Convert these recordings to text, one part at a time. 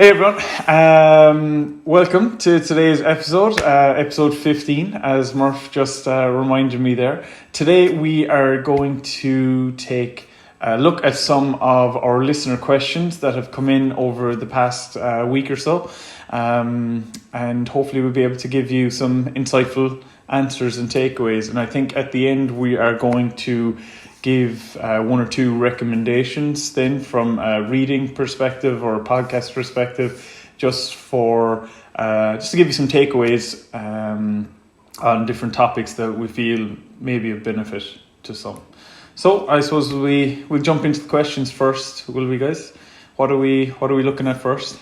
Hey everyone, welcome to today's episode 15, as Murph just reminded me there. Today we are going to take a look at some of our listener questions that have come in over the past week or so, and hopefully we'll be able to give you some insightful answers and takeaways. And I think at the end we are going to give one or two recommendations then from a reading perspective or a podcast perspective, just to give you some takeaways on different topics that we feel may be of benefit to some. So I suppose we'll jump into the questions first, will we, guys? What are we looking at first?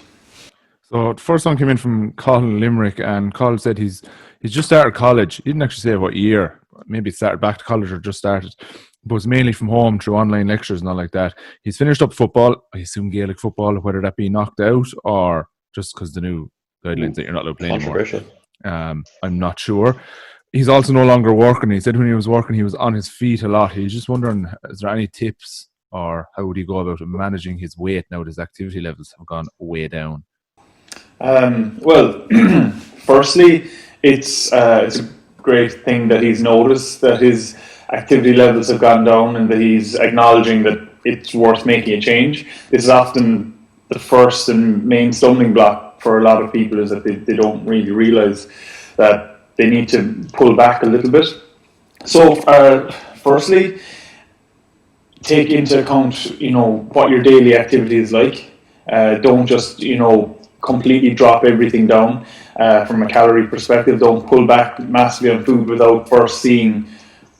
So the first one came in from Colin Limerick, and Colin said he's just started college. He didn't actually say what year. Maybe it started back to college or just started. But it's mainly from home through online lectures and all like that. He's finished up football, I assume Gaelic football, whether that be knocked out or just because the new guidelines that you're not allowed to play anymore. I'm not sure. He's also no longer working. He said when he was working, he was on his feet a lot. He's just wondering, is there any tips or how would he go about managing his weight now that his activity levels have gone way down? Well, firstly, it's a great thing that he's noticed that his activity levels have gone down and that he's acknowledging that it's worth making a change. This is often the first and main stumbling block for a lot of people, is that they don't really realize that they need to pull back a little bit. So firstly, take into account what your daily activity is like. Don't just completely drop everything down from a calorie perspective. Don't pull back massively on food without first seeing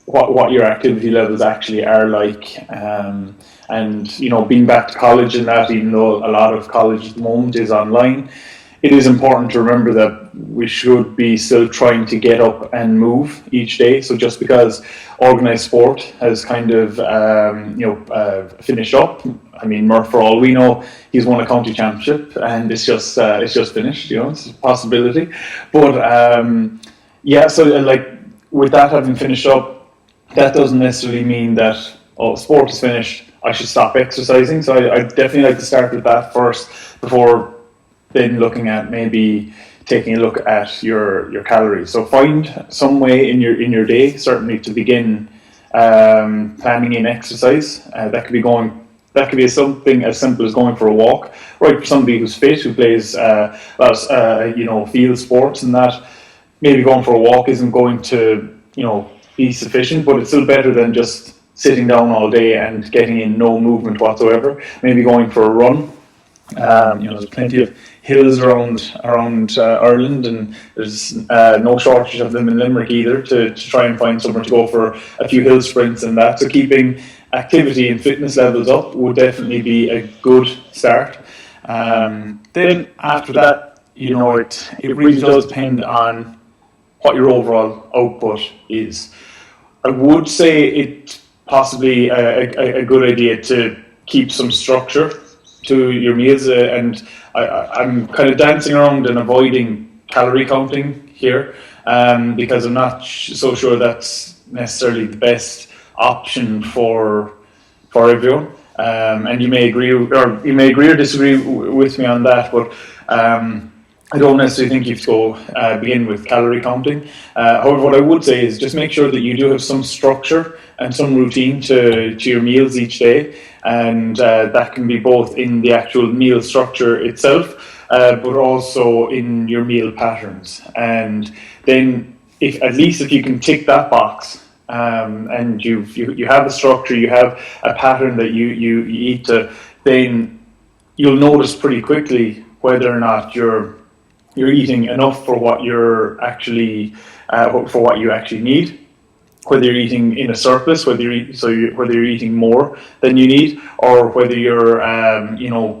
what your activity levels actually are like. And being back to college and that, even though a lot of college at the moment is online, it is important to remember that we should be still trying to get up and move each day. So just because organised sport has kind of finished up, I mean, Murph, for all we know, he's won a county championship and it's just finished. It's a possibility. But so with that having finished up, that doesn't necessarily mean that sport is finished, I should stop exercising. So I definitely like to start with that first before then looking at maybe taking a look at your calories. So find some way in your day, certainly to begin planning in exercise. That could be something as simple as going for a walk. Right, for somebody who's fit, who plays field sports and that, maybe going for a walk isn't going to be sufficient, but it's still better than just sitting down all day and getting in no movement whatsoever. Maybe going for a run. There's plenty of hills around Ireland, and there's no shortage of them in Limerick either, to try and find somewhere to go for a few hill sprints and that. So keeping activity and fitness levels up would definitely be a good start. Then after that, it really does depend on what your overall output is. I would say it's possibly a good idea to keep some structure to your meals, and I'm kind of dancing around and avoiding calorie counting here, because I'm not so sure that's necessarily the best option for everyone. And you may agree or disagree with me on that, but I don't necessarily think you have to go begin with calorie counting. However, what I would say is just make sure that you do have some structure and some routine to your meals each day, and that can be both in the actual meal structure itself, but also in your meal patterns. And then, if you can tick that box, and you have a structure, you have a pattern that you eat to, then you'll notice pretty quickly whether or not you're eating enough for what you actually need, whether you're eating in a surplus, whether you're eating more than you need, or whether you're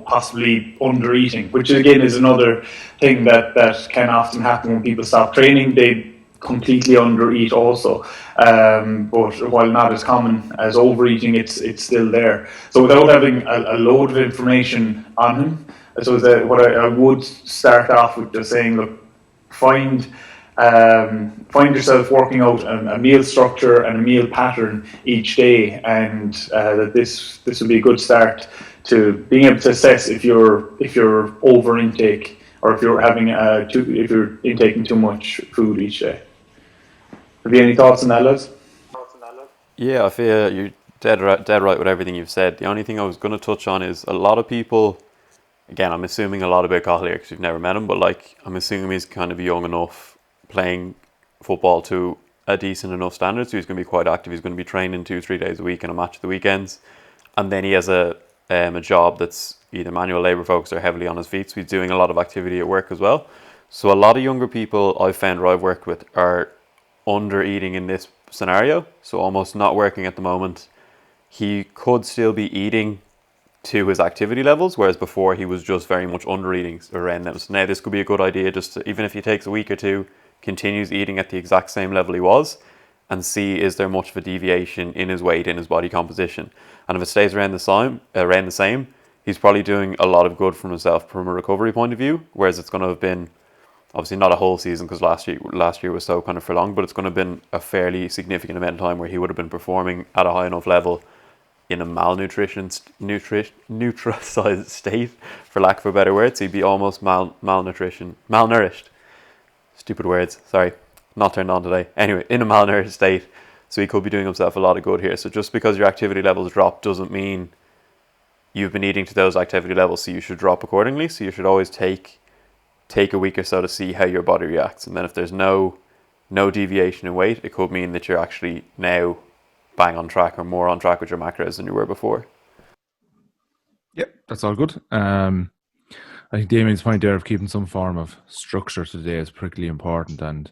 possibly under eating, which again is another thing that can often happen when people stop training. They completely under eat also, but while not as common as overeating, it's still there. So without having a load of information on him, so what I would start off with just saying, look, find yourself working out a meal structure and a meal pattern each day, and that this will be a good start to being able to assess if you're over intake or if you're having if you're intaking too much food each day. Have you any thoughts on that, Les? Yeah, I feel you're dead right with everything you've said. The only thing I was going to touch on is a lot of people. Again, I'm assuming a lot about Cathal here because you've never met him, but like I'm assuming he's kind of young enough, playing football to a decent enough standard, so he's going to be quite active. He's going to be training 2-3 days a week and a match at the weekends, and then he has a job that's either manual labour focused or heavily on his feet, so he's doing a lot of activity at work as well. So a lot of younger people I've found or I've worked with are under eating in this scenario, so almost not working at the moment. He could still be eating to his activity levels, whereas before he was just very much under eating around them. So now this could be a good idea, just to, even if he takes a week or two, continues eating at the exact same level he was, and see is there much of a deviation in his weight, in his body composition. And if it stays around the same, he's probably doing a lot of good for himself from a recovery point of view, whereas it's going to have been obviously not a whole season because last year was so kind of prolonged, but it's going to have been a fairly significant amount of time where he would have been performing at a high enough level in a nutricized state, for lack of a better word. So he'd be almost malnourished. Stupid words, sorry, not turned on today. Anyway, in a malnourished state, so he could be doing himself a lot of good here. So just because your activity levels drop doesn't mean you've been eating to those activity levels, so you should drop accordingly. So you should always take a week or so to see how your body reacts, and then if there's no deviation in weight, it could mean that you're actually now bang on track or more on track with your macros than you were before. Yep, that's all good. I think Damien's point there of keeping some form of structure today is particularly important, and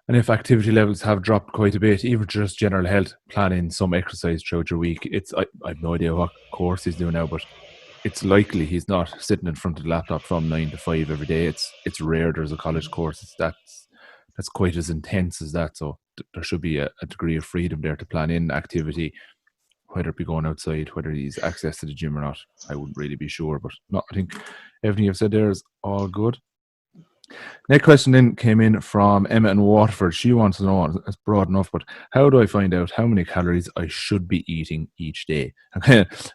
if activity levels have dropped quite a bit, even just general health, plan in some exercise throughout your week. I have no idea what course he's doing now, but it's likely he's not sitting in front of the laptop from 9 to 5 every day. It's rare there's a college course that's quite as intense as that. So there should be a degree of freedom there to plan in activity, whether it be going outside, whether he's access to the gym or not. I wouldn't really be sure, but no, I think everything you've said there is all good. Next question then came in from Emma in Waterford. She wants to know, it's broad enough, but how do I find out how many calories I should be eating each day?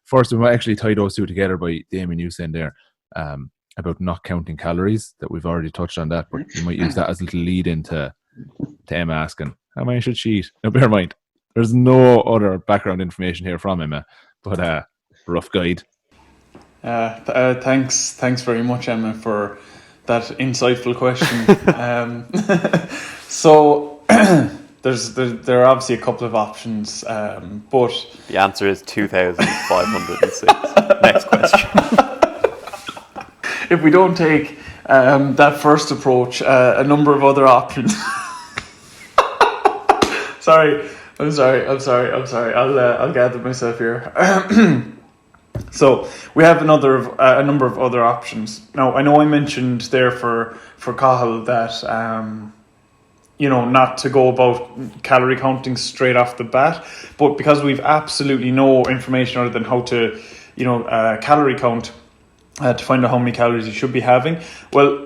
First, we might actually tie those two together by Damien, you saying there about not counting calories, that we've already touched on that, but you might use that as a little lead into Emma asking, how many should she eat? Now, bear in mind, there's no other background information here from Emma, but rough guide. Thanks very much, Emma, for that insightful question. So there are obviously a couple of options, but the answer is 2,506. Next question. If we don't take that first approach, a number of other options. I'm sorry. I'll gather myself here. So we have a number of other options. Now, I know I mentioned there for Cathal that not to go about calorie counting straight off the bat, but because we've absolutely no information other than how to calorie count to find out how many calories you should be having, well,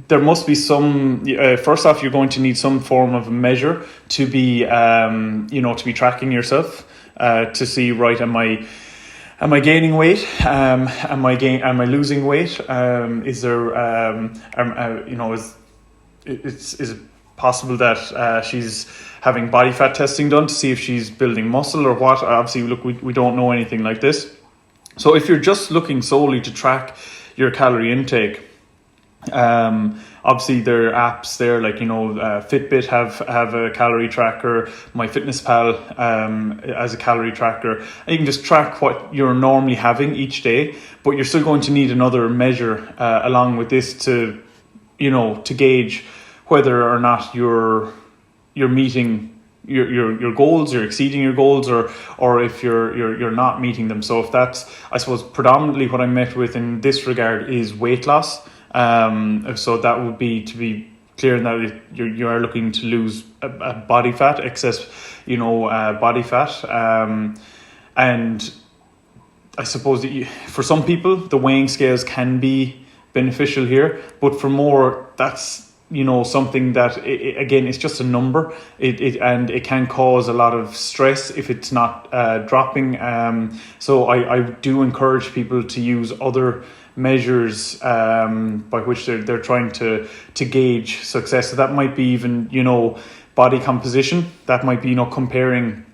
there must be some. First off, you're going to need some form of a measure to be to be tracking yourself to see, right, am I gaining weight? Am I losing weight? Is there is it possible that she's having body fat testing done to see if she's building muscle or what? Obviously, look, we don't know anything like this. So if you're just looking solely to track your calorie intake, obviously there are apps there like Fitbit have a calorie tracker, MyFitnessPal as a calorie tracker, and you can just track what you're normally having each day, but you're still going to need another measure along with this to gauge whether or not you're meeting your goals, you're exceeding your goals, or if you're not meeting them. So if that's, I suppose, predominantly what I met with in this regard is weight loss. So that would be, to be clear, that you are looking to lose a body fat, excess, body fat, and I suppose that for some people the weighing scales can be beneficial here, but for more, that's something that again, it's just a number. And it can cause a lot of stress if it's not dropping. So I do encourage people to use other measures by which they're trying to gauge success. So that might be even body composition. That might be comparing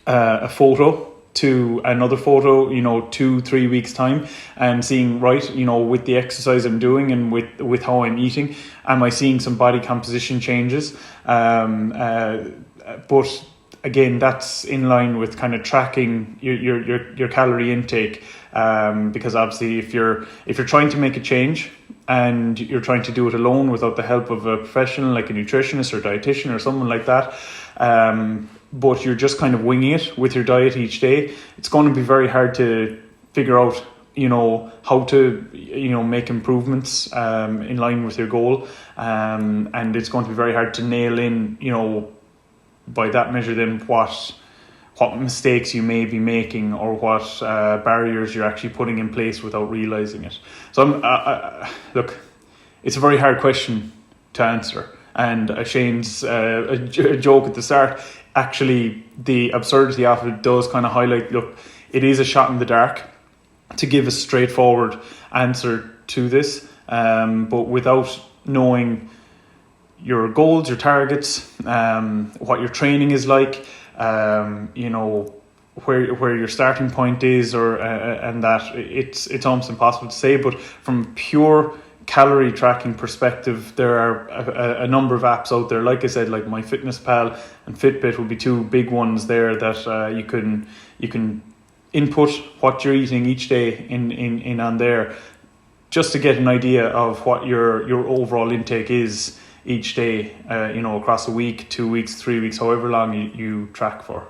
a photo to another photo 2-3 weeks time, and seeing, right, with the exercise I'm doing and with how I'm eating, am I seeing some body composition changes? But again, that's in line with kind of tracking your calorie intake, because obviously if you're trying to make a change and you're trying to do it alone without the help of a professional like a nutritionist or dietitian or someone like that, but you're just kind of winging it with your diet each day, it's going to be very hard to figure out how to make improvements in line with your goal, and it's going to be very hard to nail in by that measure then what mistakes you may be making, or what barriers you're actually putting in place without realizing it. So look, it's a very hard question to answer, and Shane's a joke at the start, actually the absurdity of it does kind of highlight, look, it is a shot in the dark to give a straightforward answer to this, but without knowing your goals, your targets, what your training is like, where your starting point is, or and that it's almost impossible to say. But from pure calorie tracking perspective, there are a number of apps out there. Like I said, like MyFitnessPal and Fitbit would be two big ones there that you can input what you're eating each day in on there, just to get an idea of what your overall intake is each day, across a week, 2 weeks, 3 weeks, however long you track for.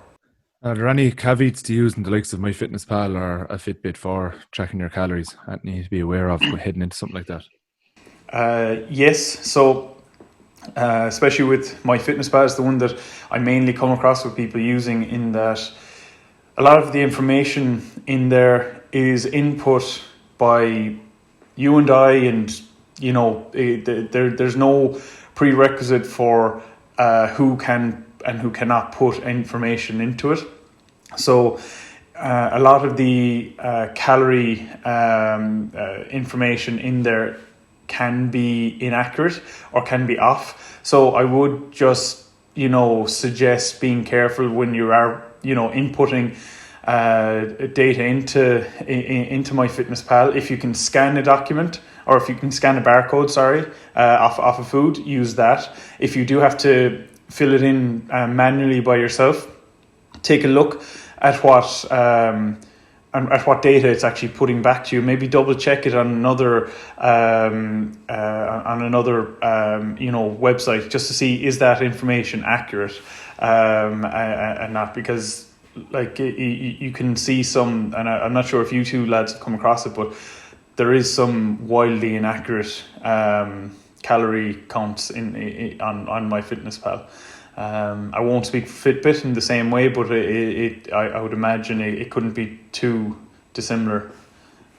Are there any caveats to using the likes of MyFitnessPal or a Fitbit for tracking your calories that you need to be aware of heading into something like that? Yes, so especially with MyFitnessPal is the one that I mainly come across with people using, in that a lot of the information in there is input by you and I, and there's no prerequisite for who can and who cannot put information into it. So a lot of the calorie information in there can be inaccurate or can be off. So I would just suggest being careful when you are inputting data into MyFitnessPal. If you can scan a document, or if you can scan a barcode, off a food, use that. If you do have to fill it in manually by yourself, take a look at what data it's actually putting back to you. Maybe double check it on another website, just to see, is that information accurate, and not, because like you can see some, and I'm not sure if you two lads have come across it, but there is some wildly inaccurate calorie counts on MyFitnessPal. I won't speak for Fitbit in the same way, but I would imagine it couldn't be too dissimilar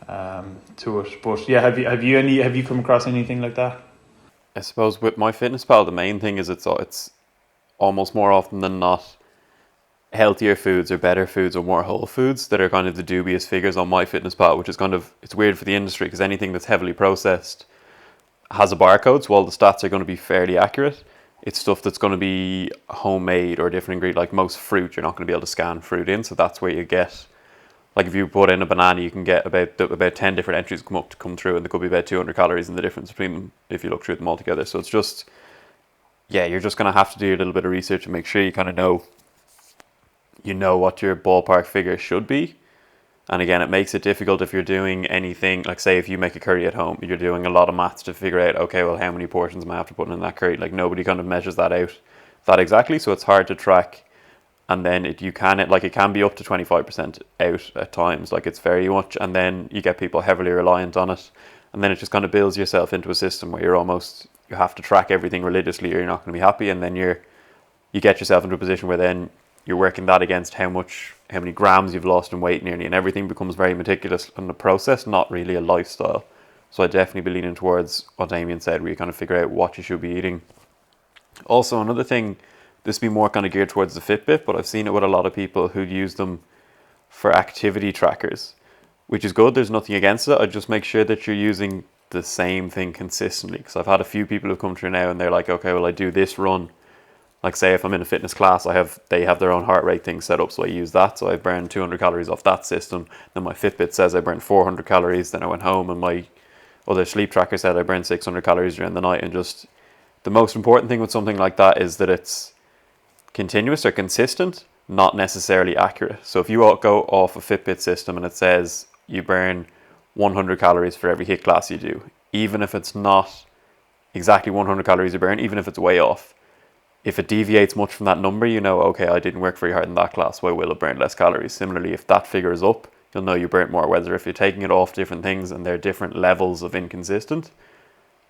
to it. But yeah, have you come across anything like that? I suppose with MyFitnessPal, the main thing is it's almost more often than not healthier foods or better foods or more whole foods that are kind of the dubious figures on MyFitnessPal, which is it's weird for the industry, because anything that's heavily processed has a barcode, so all the stats are going to be fairly accurate. It's stuff that's going to be homemade or different ingredient, like most fruit, you're not going to be able to scan fruit in, so that's where you get, like if you put in a banana, you can get about 10 different entries come through, and there could be about 200 calories in the difference between them if you look through them all together. So it's just, yeah, you're just going to have to do a little bit of research and make sure you kind of know what your ballpark figure should be. And again, it makes it difficult if you're doing anything, like say if you make a curry at home, you're doing a lot of maths to figure out, okay, well, how many portions am I after putting in that curry? Like nobody kind of measures that out that exactly, so it's hard to track. And then it can be up to 25% out at times, like it's very much, and then you get people heavily reliant on it, and then it just kind of builds yourself into a system where you have to track everything religiously or you're not going to be happy, and then you get yourself into a position where then you're working that against how many grams you've lost in weight nearly, and everything becomes very meticulous in the process, not really a lifestyle. So I'd definitely be leaning towards what Damien said, where you kind of figure out what you should be eating. Also, another thing, this be more kind of geared towards the Fitbit, but I've seen it with a lot of people who use them for activity trackers, which is good. There's nothing against it. I just make sure that you're using the same thing consistently, because I've had a few people who've come through now and they're like, okay, well, I do this run. Like, say if I'm in a fitness class, they have their own heart rate thing set up, so I use that. So I burned 200 calories off that system. Then my Fitbit says I burned 400 calories. Then I went home and my other sleep tracker said I burned 600 calories during the night. And just the most important thing with something like that is that it's continuous or consistent, not necessarily accurate. So if you go off a Fitbit system and it says you burn 100 calories for every HIIT class you do, even if it's not exactly 100 calories you burn, even if it's way off, if it deviates much from that number, you know, okay, I didn't work very hard in that class, so I will have burned less calories. Similarly, if that figure is up, you'll know you burnt more. Whether if you're taking it off different things and they're different levels of inconsistent,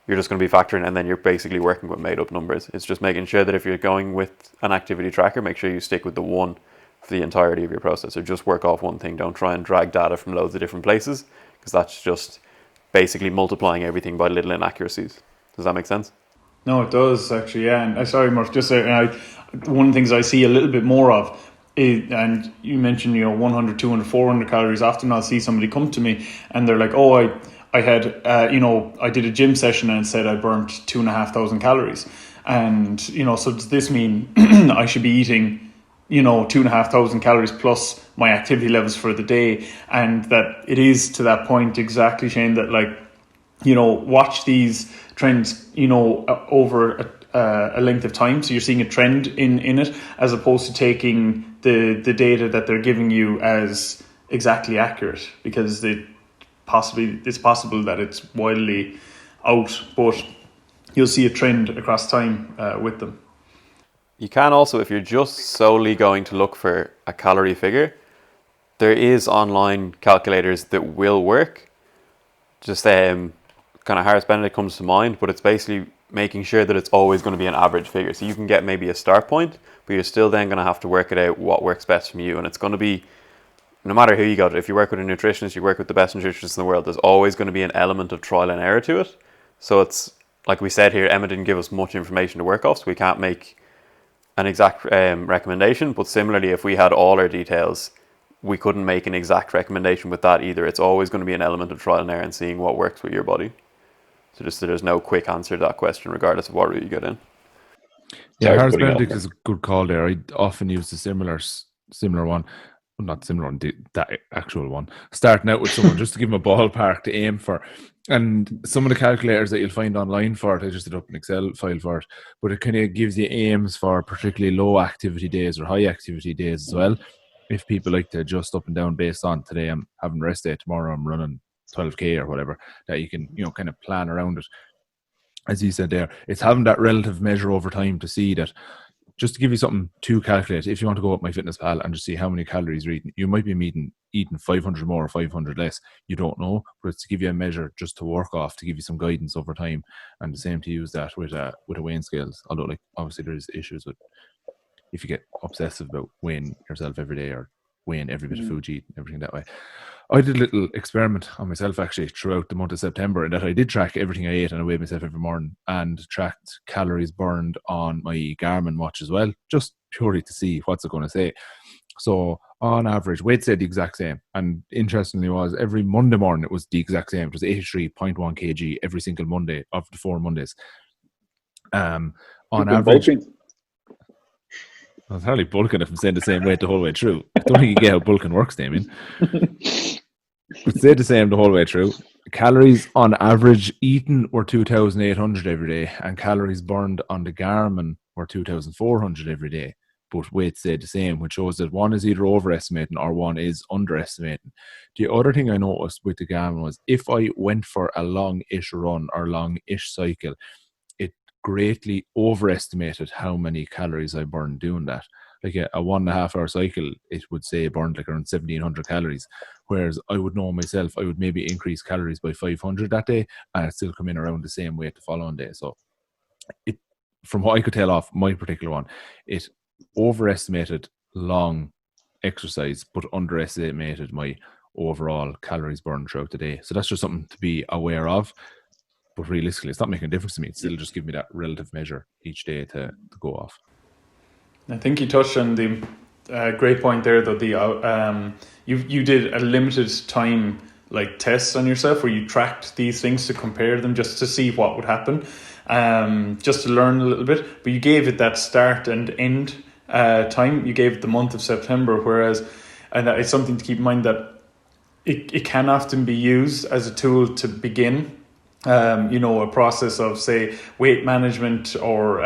you're just going to be factoring, and then you're basically working with made up numbers. It's just making sure that if you're going with an activity tracker, make sure you stick with the one for the entirety of your process, or just work off one thing. Don't try and drag data from loads of different places, because that's just basically multiplying everything by little inaccuracies. Does that make sense? No, it does actually. Yeah, and sorry, Murph. Just one of the things I see a little bit more of, and you mentioned 100, 200, 400 calories. Often I'll see somebody come to me and they're like, "Oh, I had I did a gym session and it said I burnt 2,500 calories," and so does this mean I should be eating 2,500 calories plus my activity levels for the day? And that it is to that point exactly, Shane, that watch these trends, over a length of time. So you're seeing a trend in it, as opposed to taking the data that they're giving you as exactly accurate, because it's possible that it's wildly out, but you'll see a trend across time with them. You can also, if you're just solely going to look for a calorie figure, there is online calculators that will work. Just kind of Harris Benedict comes to mind, but it's basically making sure that it's always going to be an average figure. So you can get maybe a start point, but you're still then going to have to work it out what works best from you. And it's going to be, no matter who you go to, if you work with a nutritionist, you work with the best nutritionists in the world, there's always going to be an element of trial and error to it. So it's, like we said here, Emma didn't give us much information to work off, so we can't make an exact recommendation. But similarly, if we had all our details, we couldn't make an exact recommendation with that either. It's always going to be an element of trial and error and seeing what works with your body. So just there's no quick answer to that question, regardless of what route you get in. Yeah, Harris Benedict is a good call there. I often use a similar one. Well, not similar one, that actual one. Starting out with someone just to give them a ballpark to aim for. And some of the calculators that you'll find online for it, I just did up an Excel file for it, but it kind of gives you aims for particularly low activity days or high activity days as well. If people like to adjust up and down based on today I'm having rest day, tomorrow I'm running 12K or whatever, that you can kind of plan around it. As you said there, it's having that relative measure over time to see that, just to give you something to calculate. If you want to go up MyFitnessPal and just see how many calories you're eating, you might be eating 500 more or 500 less. You don't know, but it's to give you a measure just to work off, to give you some guidance over time. And the same to use that with a weighing scales. Although, obviously there's issues with if you get obsessive about weighing yourself every day or weighing every bit of food you eat and everything that way. I did a little experiment on myself actually throughout the month of September, in that I did track everything I ate and I weighed myself every morning, and tracked calories burned on my Garmin watch as well, just purely to see what's it going to say. So on average, weight stayed the exact same. And interestingly was, every Monday morning it was the exact same. It was 83.1 kg every single Monday of the 4 Mondays. On average... I was hardly bulking if I'm saying the same weight the whole way through. I don't think you get how bulking works, Damien. But stayed the same the whole way through. Calories on average eaten were 2,800 every day, and calories burned on the Garmin were 2,400 every day. But weight stayed the same, which shows that one is either overestimating or one is underestimating. The other thing I noticed with the Garmin was, if I went for a long-ish run or long-ish cycle, greatly overestimated how many calories I burned doing that. Like a 1.5 hour cycle, it would say burned like around 1,700 calories. Whereas I would know myself, I would maybe increase calories by 500 that day, and I'd still come in around the same weight the following day. So it, from what I could tell off my particular one, it overestimated long exercise, but underestimated my overall calories burned throughout the day. So that's just something to be aware of. But realistically, it's not making a difference to me. It's still just giving me that relative measure each day to go off. I think you touched on the great point there, though. You did a limited time like test on yourself where you tracked these things to compare them just to see what would happen, just to learn a little bit. But you gave it that start and end time. You gave it the month of September, whereas, and it's something to keep in mind that it can often be used as a tool to begin. A process of, say, weight management or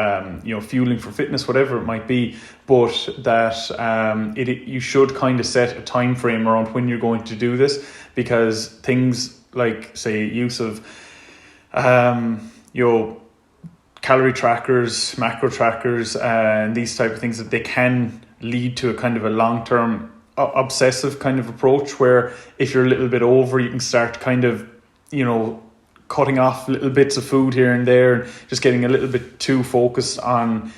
fueling for fitness, whatever it might be, but that you should kind of set a time frame around when you're going to do this, because things like, say, use of calorie trackers, macro trackers, and these type of things, that they can lead to a kind of a long-term obsessive kind of approach, where if you're a little bit over, you can start kind of cutting off little bits of food here and there, and just getting a little bit too focused on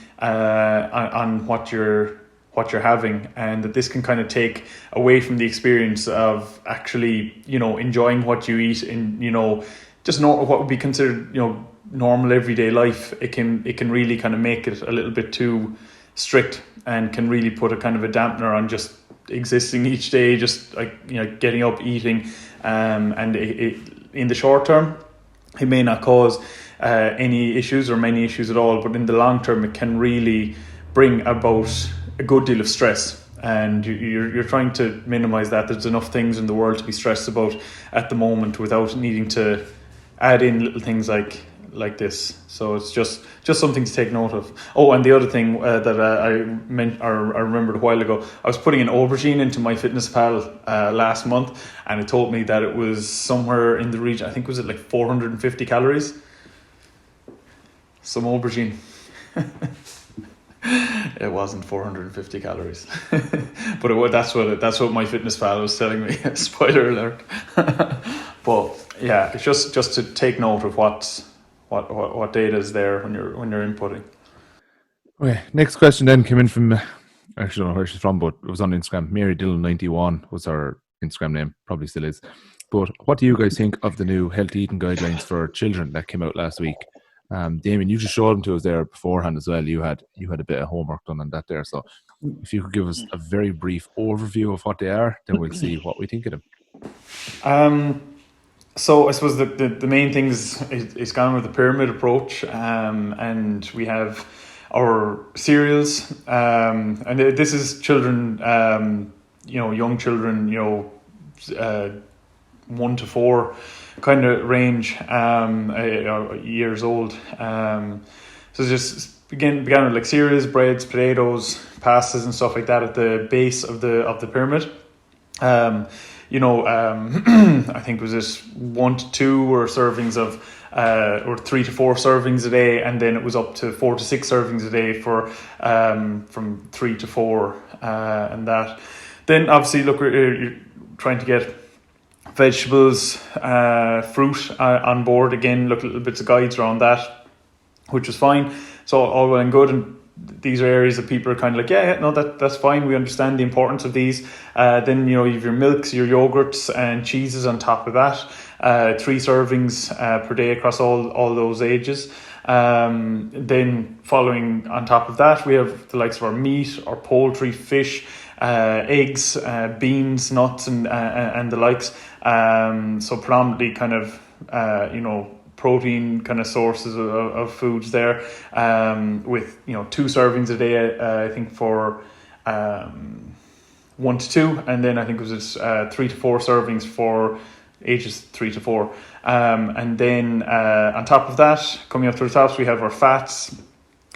what you're having, and that this can kind of take away from the experience of actually enjoying what you eat in just what would be considered normal everyday life. It can really kind of make it a little bit too strict, and can really put a kind of a dampener on just existing each day, just like getting up, eating, and in the short term it may not cause any issues or many issues at all, but in the long term it can really bring about a good deal of stress, and you're trying to minimize that. There's enough things in the world to be stressed about at the moment without needing to add in little things like this. So it's just something to take note of. Oh, and the other thing that I remembered a while ago, I was putting an aubergine into MyFitnessPal last month, and it told me that it was somewhere in the region, I think, was it like 450 calories? Some aubergine. It wasn't 450 calories, but that's what MyFitnessPal was telling me. Spoiler alert. But yeah, it's just to take note of what data is there when you're inputting. Okay, next question then came in from, I actually don't know where she's from, but it was on Instagram. Mary Dillon 91 was her Instagram name, probably still is. But what do you guys think of the new healthy eating guidelines for children that came out last week? Damien, you just showed them to us there beforehand as well. You had a bit of homework done on that there. So if you could give us a very brief overview of what they are, then we'll see what we think of them. So I suppose the main thing is gone with the pyramid approach, and we have our cereals, and this is children, young children, 1 to 4 kind of range, years old. So just began with like cereals, breads, potatoes, pastas, and stuff like that at the base of the pyramid. I think it was this 1 to 2 or servings of, or 3 to 4 servings a day, and then it was up to 4 to 6 servings a day for from 3 to 4, and that. Then obviously, look, you're trying to get vegetables, fruit on board again. Look at little bits of guides around that, which was fine. So all well and good, and these are areas that people are kind of like, no, that's fine. We understand the importance of these. Then you have your milks, your yogurts, and cheeses on top of that. 3 servings per day across all those ages. Then following on top of that, we have the likes of our meat, our poultry, fish, eggs, beans, nuts, and the likes. So predominantly kind of protein kind of sources of foods there, with 2 servings a day, I think, for 1 to 2, and then I think it was 3 to 4 servings for ages 3 to 4, and then on top of that, coming up to the tops, we have our fats,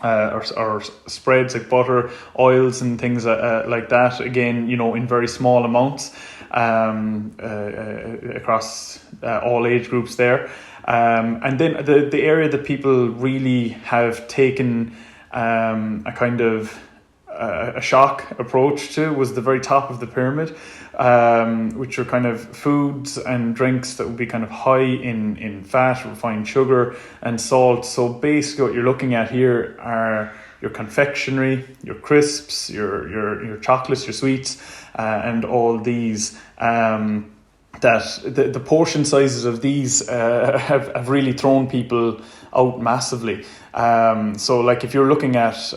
our spreads like butter, oils, and things like that, again, in very small amounts, across all age groups there. And then the area that people really have taken a kind of a shock approach to was the very top of the pyramid, which are kind of foods and drinks that would be kind of high in fat, refined sugar, and salt. So basically what you're looking at here are your confectionery, your crisps, your chocolates, your sweets, and all these. that the portion sizes of these have really thrown people out massively. So like if you're looking at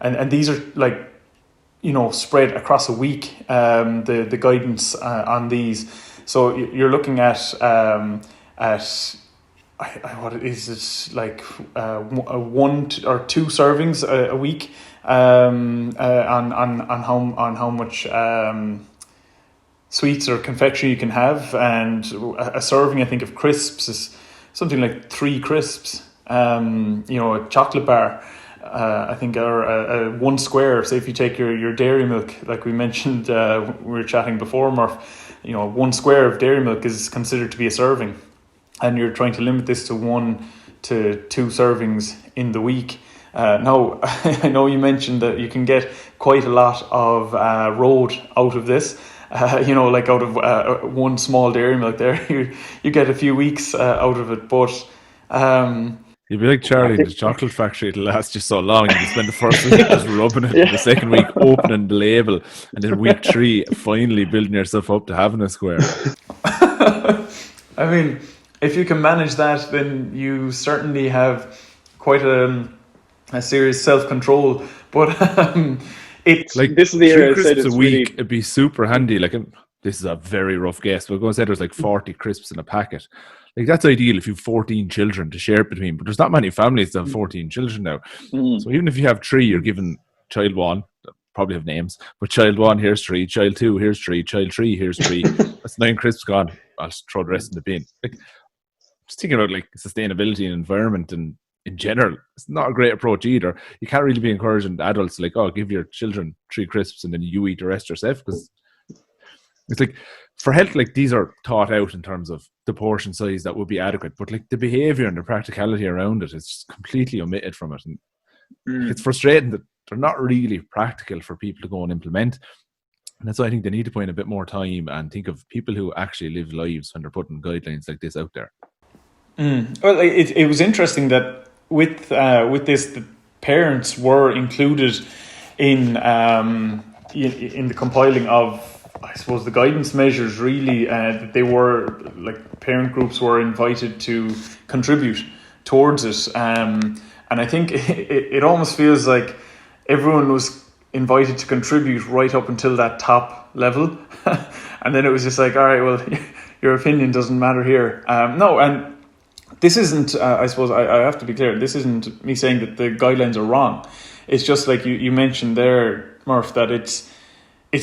and these are like, you know, spread across a week, the guidance on these. So you're looking at what is it, like 1 or 2 servings a week on how much sweets or confectionery you can have, and a serving I think of crisps is something like 3 crisps. You know, a chocolate bar, I think, or 1 square. Say if you take your dairy milk, like we mentioned, we were chatting before, Murph, you know, 1 square of dairy milk is considered to be a serving, and you're trying to limit this to 1 to 2 servings in the week. Now, I know you mentioned that you can get quite a lot of road out of this. You know, like out of 1 small dairy milk there, you get a few weeks out of it, but You'd be like Charlie in the chocolate factory. It'll last you so long. You spend the first week just rubbing it, the second week opening the label, and then week 3 finally building yourself up to having a square. I mean, if you can manage that, then you certainly have quite a serious self-control. But it's Like this is the 3 area I said crisps it's a week, really, it'd be super handy. Like, this is a very rough guess. We're going to say there's like 40 crisps in a packet. Like, that's ideal if you have 14 children to share it between. But there's not many families that have 14 children now. So even if you have 3, you're giving child 1, probably have names, but child 1, here's 3, child 2, here's 3, child 3, here's 3. That's 9 crisps gone. I'll just throw the rest in the bin. Like, just thinking about like sustainability and environment and in general, it's not a great approach either. You can't really be encouraging adults like, oh, give your children 3 crisps and then you eat the rest yourself, because it's like, for health, like, these are thought out in terms of the portion size that would be adequate, but like the behavior and the practicality around it is just completely omitted from it. And it's frustrating that they're not really practical for people to go and implement. And that's why I think they need to put in a bit more time and think of people who actually live lives when they're putting guidelines like this out there. well, it was interesting that with this, the parents were included in the compiling of, I suppose, the guidance measures. Really, that they were, like, parent groups were invited to contribute towards it, and I think it almost feels like everyone was invited to contribute right up until that top level, and then it was just like, all right, well, your opinion doesn't matter here. No, and this isn't, I suppose I have to be clear, this isn't me saying that the guidelines are wrong. It's just like you mentioned there, Murph, that it's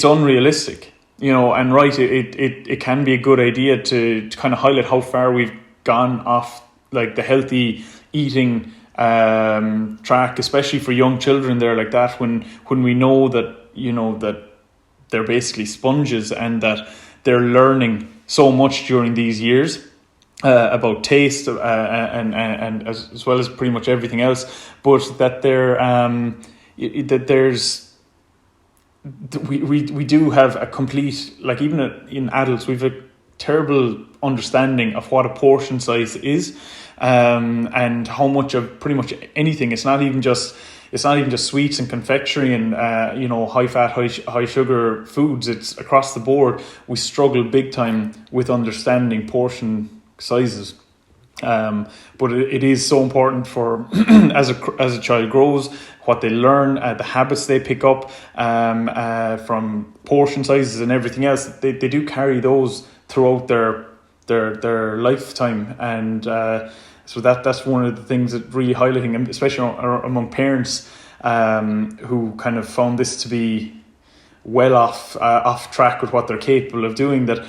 unrealistic, you know, and right, it can be a good idea to kind of highlight how far we've gone off, like, the healthy eating track, especially for young children there, like that, when we know that, you know, that they're basically sponges and that they're learning so much during these years. About taste and as well as pretty much everything else, but that we do have a complete, like, even in adults, we've a terrible understanding of what a portion size is, and how much of pretty much anything. It's not even just sweets and confectionery and you know, high fat, high sugar foods. It's across the board. We struggle big time with understanding portion sizes, but it is so important for as a child grows, what they learn, the habits they pick up from portion sizes and everything else. They do carry those throughout their lifetime, and so that's one of the things that really highlighting, and especially among parents who kind of found this to be well off track with what they're capable of doing, that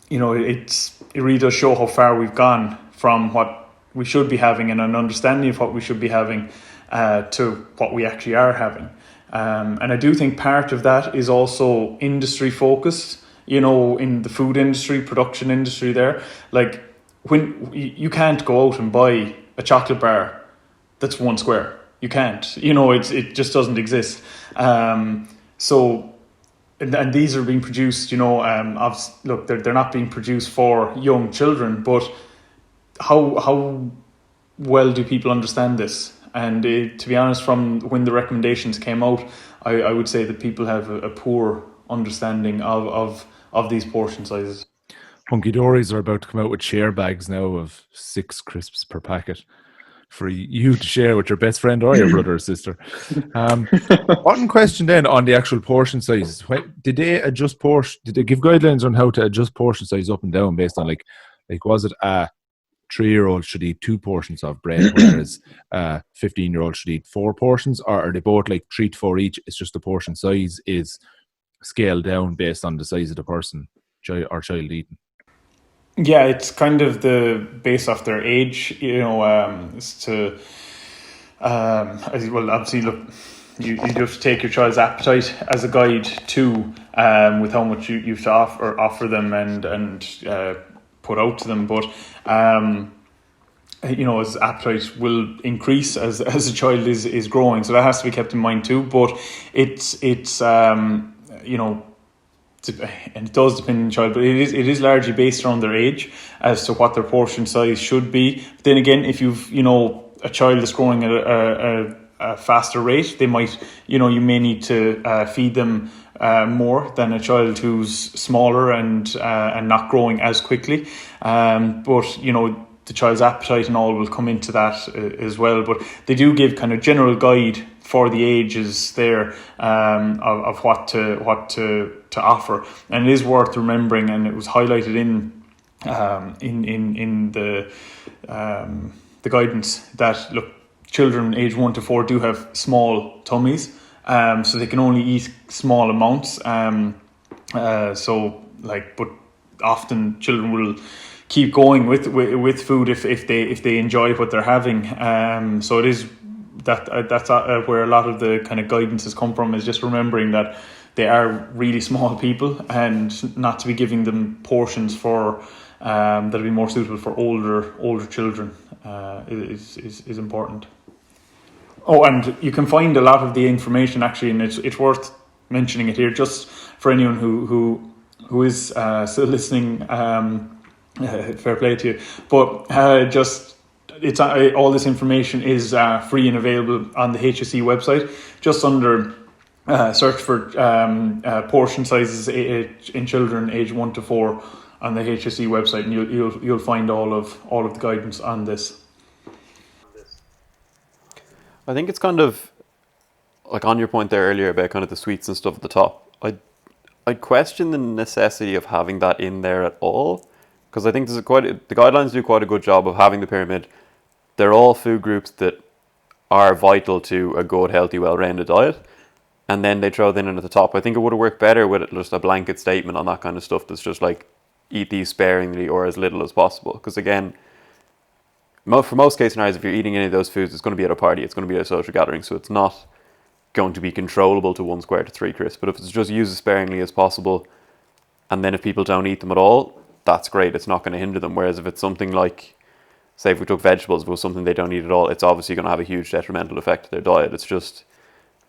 you know, it really does show how far we've gone from what we should be having and an understanding of what we should be having to what we actually are having. And I do think part of that is also industry focused, you know, in the food industry, production industry there. Like, when you can't go out and buy a chocolate bar that's 1 square. You can't. You know, it just doesn't exist. So... And these are being produced, you know, look, they're not being produced for young children, but how well do people understand this? And to be honest, from when the recommendations came out, I would say that people have a poor understanding of of these portion sizes. Hunky Dories are about to come out with share bags now of 6 crisps per packet for you to share with your best friend or your brother or sister. One question then on the actual portion size. Did they adjust portion? Did they give guidelines on how to adjust portion size up and down based on like was it a 3-year-old should eat 2 portions of bread, whereas a 15-year-old should eat 4 portions, or are they both like 3 to 4 each? It's just the portion size is scaled down based on the size of the person or child eating. Yeah, it's kind of based off their age, as to well, obviously, look, you have to take your child's appetite as a guide too, with how much you have to offer them and put out to them. But his appetite will increase as a child is growing, so that has to be kept in mind too. But it's and it does depend on the child, but it is largely based around their age as to what their portion size should be. But then again, if you've a child that's growing at a faster rate, they might you may need to feed them more than a child who's smaller and not growing as quickly. But the child's appetite and all will come into that as well. But they do give kind of general guide for the ages there of what to offer, and it is worth remembering. And it was highlighted in the guidance that look, children age 1 to 4 do have small tummies, so they can only eat small amounts. But often children will keep going with food if they enjoy what they're having. So it is that's where a lot of the kind of guidance has come from, is just remembering that they are really small people and not to be giving them portions for that'll be more suitable for older children is important. Oh, and you can find a lot of the information actually, and it's worth mentioning it here just for anyone who is still listening. Fair play to you, but it's all this information is free and available on the HSE website. Just under search for portion sizes in children age 1 to 4 on the HSE website, and you'll find all of the guidance on this. I think it's kind of like on your point there earlier about kind of the sweets and stuff at the top. I'd question the necessity of having that in there at all, because I think the guidelines do quite a good job of having the pyramid. They're all food groups that are vital to a good, healthy, well-rounded diet, and then they throw them in at the top. I think it would have worked better with just a blanket statement on that kind of stuff that's just like, eat these sparingly or as little as possible. Because again, for most case scenarios, if you're eating any of those foods, it's going to be at a party, it's going to be at a social gathering, so it's not going to be controllable to 1 square to 3 crisps. But if it's just used as sparingly as possible, and then if people don't eat them at all, that's great, it's not going to hinder them. Whereas if it's something like, say if we took vegetables, if it was something they don't eat at all, it's obviously going to have a huge detrimental effect to their diet.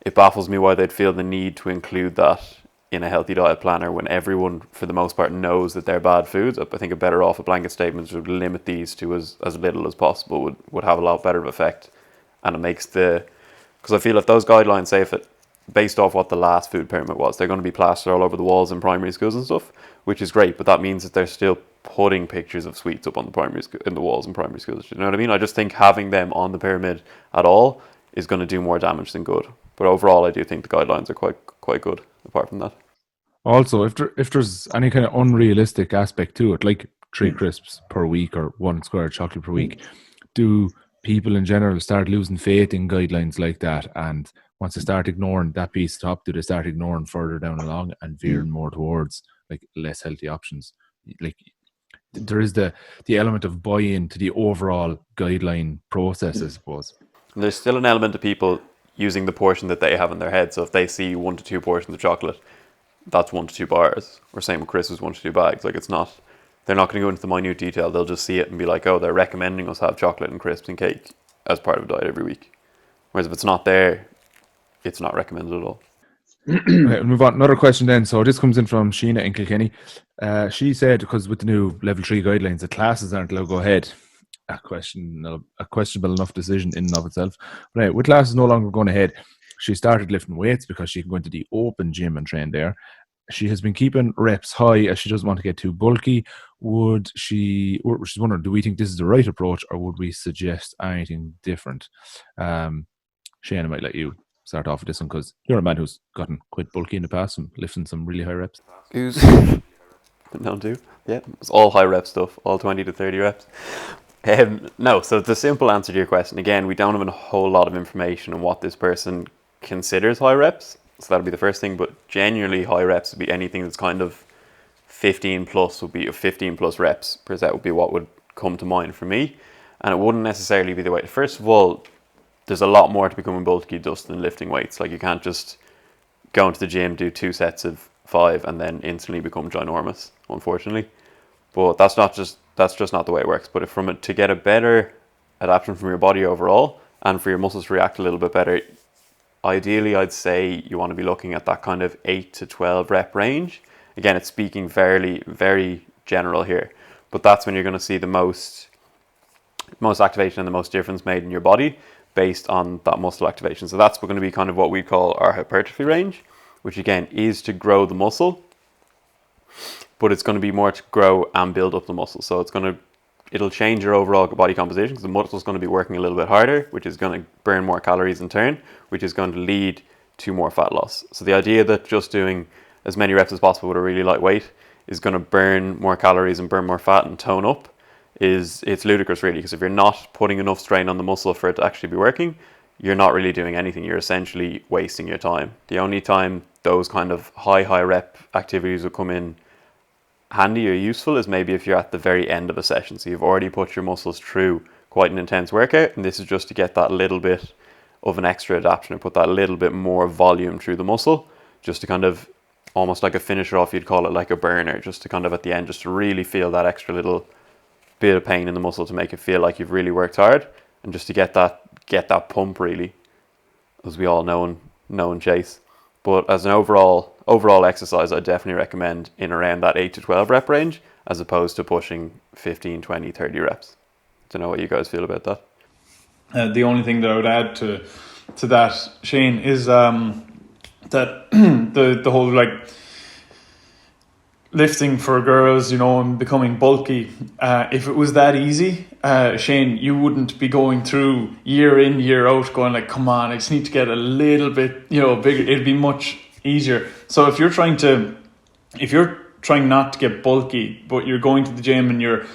It baffles me why they'd feel the need to include that in a healthy diet planner when everyone, for the most part, knows that they're bad foods. I think a better off a blanket statement would limit these to as little as possible would have a lot better of effect. And it makes because I feel if those guidelines say based off what the last food pyramid was, they're going to be plastered all over the walls in primary schools and stuff, which is great, but that means that they're still putting pictures of sweets up on in the walls in primary schools. You know what I mean? I just think having them on the pyramid at all is going to do more damage than good. But overall, I do think the guidelines are quite good. Apart from that, also, if there's any kind of unrealistic aspect to it, like 3 crisps per week or 1 square of chocolate per week, do people in general start losing faith in guidelines like that? And once they start ignoring that piece top, do they start ignoring further down along and veering more towards like less healthy options? Like there is the element of buy-in to the overall guideline process, I suppose. And there's still an element of people using the portion that they have in their head. So if they see 1 to 2 portions of chocolate, that's 1 to 2 bars. Or same with crisps, 1 to 2 bags. Like they're not going to go into the minute detail. They'll just see it and be like, oh, they're recommending us have chocolate and crisps and cake as part of a diet every week. Whereas if it's not there, it's not recommended at all. Okay, we'll move on. Another question then. So this comes in from Sheena in Kilkenny. She said, because with the new level 3 guidelines, the classes aren't allowed to go ahead. A questionable enough decision in and of itself. But anyway, with classes no longer going ahead, she started lifting weights because she can go into the open gym and train there. she has been keeping reps high as she doesn't want to get too bulky. She's wondering, do we think this is the right approach, or would we suggest anything different? Shane, I might let you start off with this one, because you're a man who's gotten quite bulky in the past and lifting some really high reps. Who's down to? Yeah, it's all high rep stuff, all 20 to 30 reps. No, so the simple answer to your question, again, we don't have a whole lot of information on what this person considers high reps. So that'll be the first thing, but genuinely high reps would be anything that's kind of 15 plus would be 15 plus reps per set would be what would come to mind for me. And it wouldn't necessarily be the way. First of all, there's a lot more to becoming bulky just than lifting weights. Like, you can't just go into the gym, do 2 sets of 5 and then instantly become ginormous, unfortunately. But that's just not the way it works. But to get a better adaptation from your body overall and for your muscles to react a little bit better, ideally I'd say you want to be looking at that kind of 8 to 12 rep range. Again, it's speaking very, very general here, but that's when you're going to see the most activation and the most difference made in your body based on that muscle activation. So that's going to be kind of what we call our hypertrophy range, which again is to grow the muscle, but it's going to be more to grow and build up the muscle. So it'll change your overall body composition, because the muscle is going to be working a little bit harder, which is going to burn more calories in turn, which is going to lead to more fat loss. So the idea that just doing as many reps as possible with a really light weight is going to burn more calories and burn more fat and tone up it's ludicrous, really, because if you're not putting enough strain on the muscle for it to actually be working, you're not really doing anything. You're essentially wasting your time. The only time those kind of high rep activities will come in handy or useful is maybe if you're at the very end of a session. So you've already put your muscles through quite an intense workout, and this is just to get that little bit of an extra adaptation and put that little bit more volume through the muscle, just to kind of almost like a finisher off, you'd call it like a burner, just to kind of at the end, just to really feel that extra little bit of pain in the muscle to make it feel like you've really worked hard, and just to get that pump, really, as we all know and chase. But as an overall exercise, I definitely recommend in around that 8 to 12 rep range, as opposed to pushing 15, 20, 30 reps. Don't know what you guys feel about that. The only thing that I would add to that, Shane, is that the whole like lifting for girls, and becoming bulky. If it was that easy, Shane, you wouldn't be going through year in, year out, going like, "Come on, I just need to get a little bit, bigger." It'd be much easier. So if you're trying not to get bulky, but you're going to the gym and you're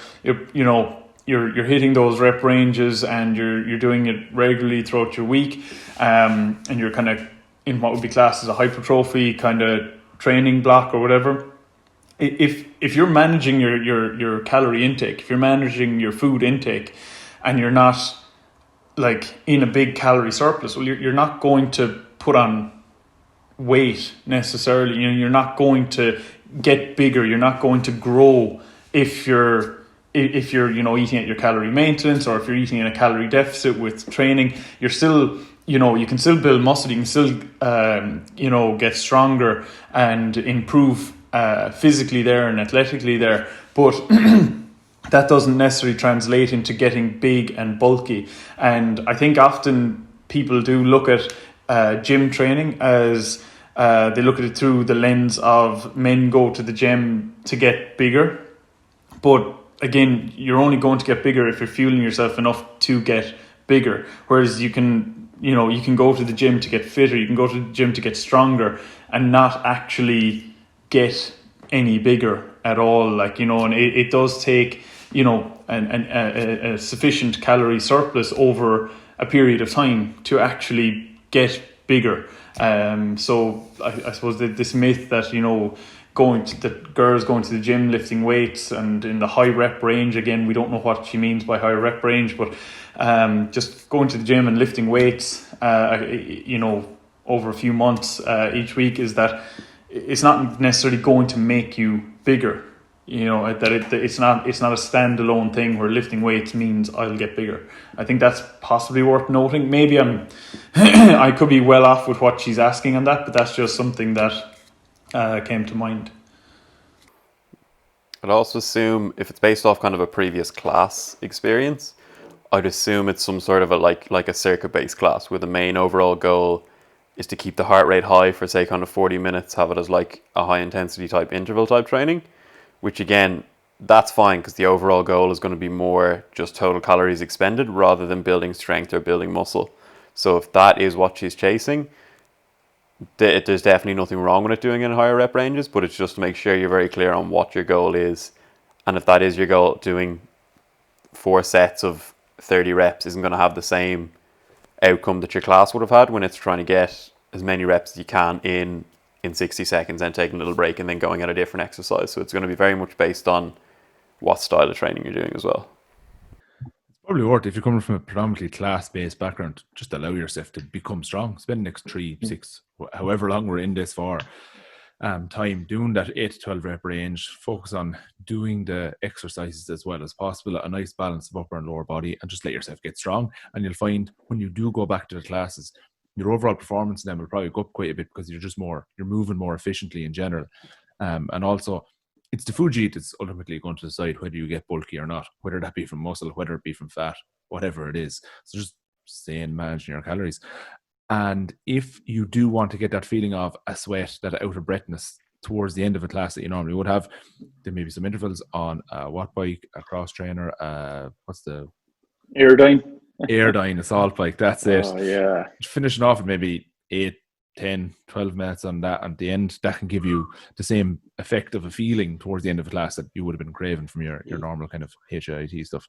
hitting those rep ranges and you're doing it regularly throughout your week, and you're kind of in what would be classed as a hypertrophy kind of training block or whatever. If you're managing your calorie intake, if you're managing your food intake, and you're not like in a big calorie surplus, well, you're not going to put on weight necessarily. You're not going to get bigger. You're not going to grow if you're eating at your calorie maintenance, or if you're eating in a calorie deficit with training. You're still, you can still build muscle. You can still get stronger and improve physically there and athletically there, but that doesn't necessarily translate into getting big and bulky. And I think often people do look at gym training as they look at it through the lens of men go to the gym to get bigger, but again, you're only going to get bigger if you're fueling yourself enough to get bigger. Whereas you can go to the gym to get fitter, you can go to the gym to get stronger, and not actually get any bigger at all. And it does take a sufficient calorie surplus over a period of time to actually get bigger. So I suppose that this myth that girls going to the gym lifting weights and in the high rep range, again, we don't know what she means by high rep range, but just going to the gym and lifting weights over a few months each week, is that it's not necessarily going to make you bigger. It's not a standalone thing where lifting weights means I'll get bigger. I think that's possibly worth noting. Maybe I could be well off with what she's asking on that, but that's just something that came to mind. I'd also assume if it's based off kind of a previous class experience, I'd assume it's some sort of a like a circuit-based class where the main overall goal is to keep the heart rate high for say kind of 40 minutes, have it as like a high intensity type interval type training, which again, that's fine because the overall goal is going to be more just total calories expended rather than building strength or building muscle. So if that is what she's chasing, there's definitely nothing wrong with it doing in higher rep ranges, but it's just to make sure you're very clear on what your goal is. And if that is your goal, doing 4 sets of 30 reps isn't going to have the same outcome that your class would have had when it's trying to get as many reps as you can in 60 seconds and taking a little break and then going at a different exercise. So it's going to be very much based on what style of training you're doing as well. Probably worth, if you're coming from a predominantly class-based background, just allow yourself to become strong. Spend the next 3, 6, however long we're in this for, time doing that 8 to 12 rep range. Focus on doing the exercises as well as possible, a nice balance of upper and lower body, and just let yourself get strong. And you'll find when you do go back to the classes, your overall performance then will probably go up quite a bit because you're moving more efficiently in general. And also, it's the food you eat that's ultimately going to decide whether you get bulky or not, whether that be from muscle, whether it be from fat, whatever it is. So just stay in managing your calories. And if you do want to get that feeling of a sweat, that out of breathness towards the end of a class that you normally would have, there may be some intervals on a watt bike, a cross trainer, what's the Airdyne assault bike. That's it. Oh, yeah. Finishing off with maybe 8, 10, 12 minutes on that at the end, that can give you the same effect of a feeling towards the end of a class that you would have been craving from your normal kind of HIIT stuff.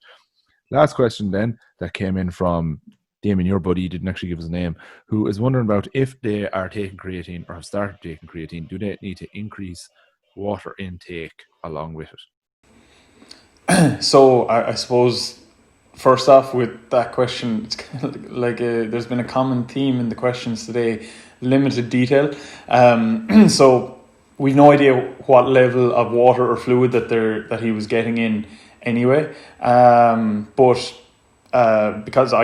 Last question then that came in from Damien, your buddy, didn't actually give us a name, who is wondering about if they are taking creatine or have started taking creatine, do they need to increase water intake along with it? So I suppose first off with that question, it's kind of like there's been a common theme in the questions today, limited detail. So we've no idea what level of water or fluid that he was getting in anyway. But because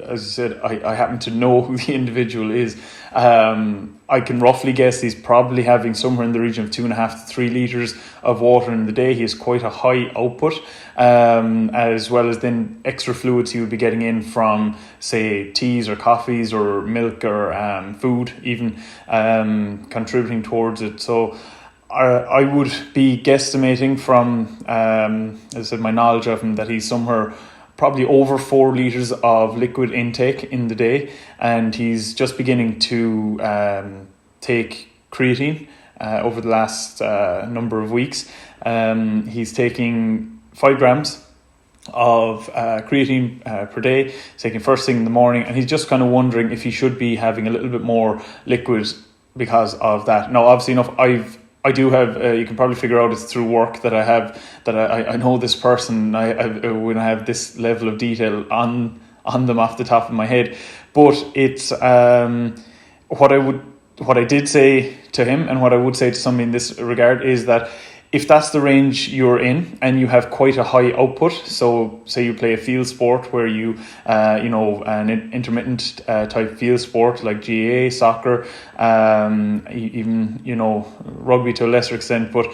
as I said, I happen to know who the individual is. I can roughly guess he's probably having somewhere in the region of 2.5 to 3 litres of water in the day. He has quite a high output, as well as then extra fluids he would be getting in from, say, teas or coffees or milk or food even, contributing towards it. So I would be guesstimating from, as I said, my knowledge of him, that he's somewhere probably over 4 litres of liquid intake in the day, and he's just beginning to take creatine over the last number of weeks. He's taking 5 grams of creatine per day, taking first thing in the morning, and he's just kind of wondering if he should be having a little bit more liquid because of that. Now, obviously enough, I do have, you can probably figure out it's through work that I have, that I know this person, when I have this level of detail on them off the top of my head. But it's, what I did say to him and what I would say to somebody in this regard is that if that's the range you're in and you have quite a high output, so say you play a field sport where you, an intermittent type field sport like GAA, soccer, even, rugby to a lesser extent, but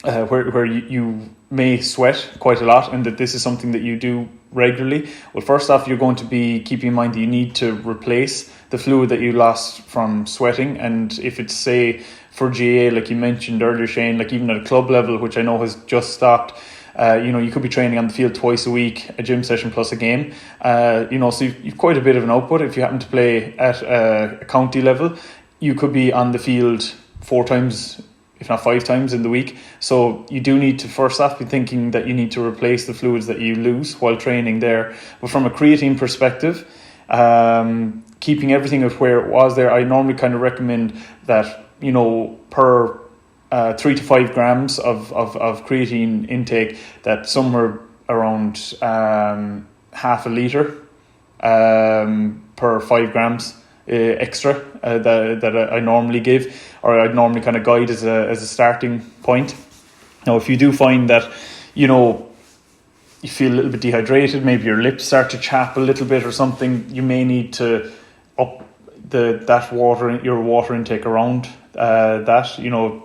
where you may sweat quite a lot and that this is something that you do regularly, well, first off, you're going to be keeping in mind that you need to replace the fluid that you lost from sweating. And if it's, say, for GA, like you mentioned earlier, Shane, like even at a club level, which I know has just stopped, you could be training on the field twice a week, a gym session plus a game, so you've quite a bit of an output. If you happen to play at a county level, you could be on the field 4 times, if not 5 times in the week. So you do need to first off be thinking that you need to replace the fluids that you lose while training there. But from a creatine perspective, keeping everything at where it was there, I normally kind of recommend that, per 3 to 5 grams of creatine intake, that somewhere around half a litre per 5 grams extra that I normally give, or I'd normally kind of guide as a starting point. Now, if you do find that, you feel a little bit dehydrated, maybe your lips start to chap a little bit or something, you may need to up your water intake around that,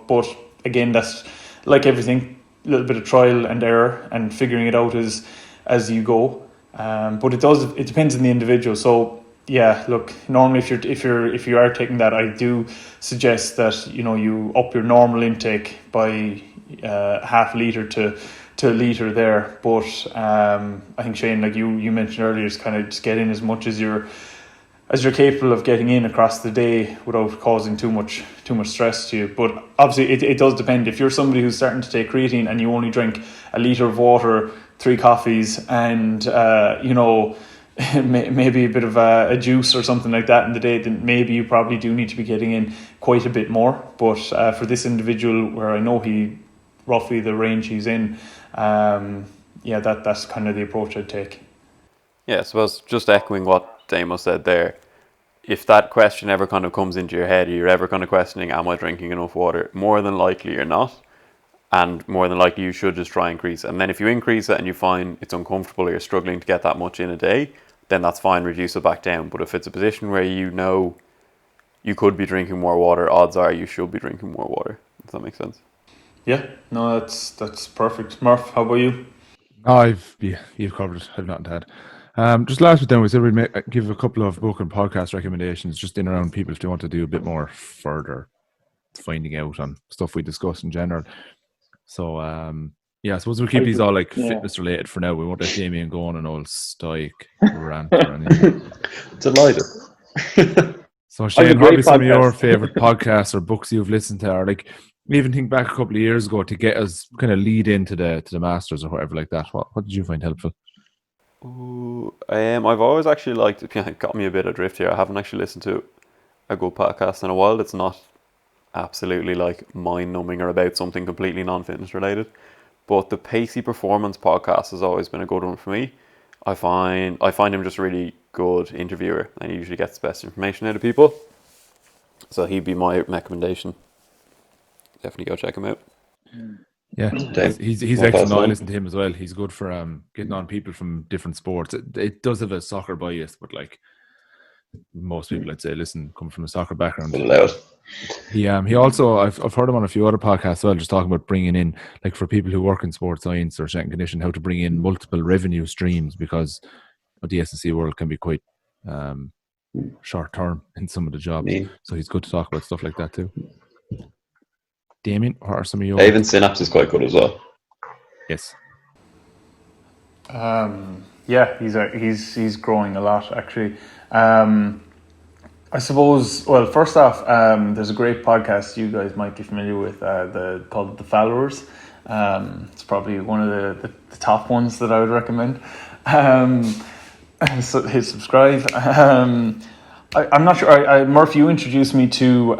but again, that's like everything, a little bit of trial and error and figuring it out as you go. But it depends on the individual. So yeah, look, normally if you are taking that, I do suggest that you up your normal intake by half liter to a liter there. But I think Shane, like you mentioned earlier, is kind of just get in as much as you're capable of getting in across the day without causing too much stress to you. But obviously it does depend. If you're somebody who's starting to take creatine and you only drink a litre of water, 3 coffees, and maybe a bit of a juice or something like that in the day, then maybe you probably do need to be getting in quite a bit more. But for this individual, where I know he roughly the range he's in, that's kind of the approach I'd take. Yeah, I suppose just echoing what Damo said there, if that question ever kind of comes into your head, or you're ever kind of questioning, am I drinking enough water? More than likely you're not. And more than likely you should just try and increase it. And then if you increase it and you find it's uncomfortable or you're struggling to get that much in a day, then that's fine, reduce it back down. But if it's a position where you know you could be drinking more water, odds are you should be drinking more water. Does that make sense? Yeah, no, that's perfect. Murph, how about you? You've covered it. I've not had. Just last week then we said we'd give a couple of book and podcast recommendations just in around people if they want to do a bit more further finding out on stuff we discuss in general. So I suppose we'll keep these all like fitness related for now. We won't let Damien go on an old stoic rant or anything. Delighted. So Shane, what are some of your favourite podcasts or books you've listened to, or like even think back a couple of years ago to get us kind of lead into the Masters or whatever like that? What did you find helpful? Ooh, I've always actually liked it. It got me a bit adrift here. I haven't actually listened to a good podcast in a while. It's not absolutely like mind-numbing or about something completely non-fitness related, but the Pacey Performance podcast has always been a good one for me. I find him just a really good interviewer, and he usually gets the best information out of people, so he'd be my recommendation. Definitely go check him out. Yeah, he's excellent. I listen to him as well. He's good for getting on people from different sports. It does have a soccer bias, but like most people, I'd say, come from a soccer background. He also, I've heard him on a few other podcasts as well, just talking about bringing in, like for people who work in sports science or strength and conditioning, how to bring in multiple revenue streams, because the S&C world can be quite short term in some of the jobs. So he's good to talk about stuff like that too. Damien, what are some of your... Even Synapse is quite good as well. Yes. He's growing a lot actually. I suppose, well, first off, there's a great podcast you guys might be familiar with called The Followers. It's probably one of the top ones that I would recommend. So hit subscribe. I'm not sure. Murph, you introduced me to